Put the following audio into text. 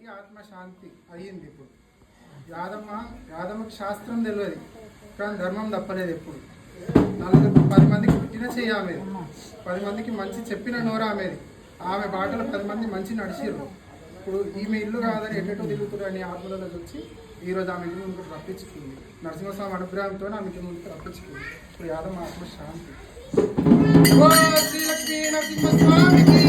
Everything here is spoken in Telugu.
యాదమ్మకి ఆత్మశాంతి అయ్యింది. ఇప్పుడు యాదమ్మకి శాస్త్రం తెలియదు కానీ ధర్మం తప్పలేదు. ఎప్పుడు 10 మందికి పుట్టిన చెయ్యి ఆమెది, 10 మందికి మంచి చెప్పిన నోరు ఆమెది. ఆమె బాటలో 10 మంది మంచి నడిచిర్రు. ఇప్పుడు ఈమె ఇల్లు కాదని ఎటెటో తిరుగుతురని ఆత్మలలో వచ్చి ఈరోజు ఆమె ఇంటి ముందుకు రప్పించుకుంది. నరసింహస్వామి అనుగ్రహంతో ఆమె ఇంటి ముందుకు రప్పించుకుంది. ఇప్పుడు యాదమ్మ ఆత్మ శాంతి. శ్రీ లక్ష్మీ నరసింహస్వామికి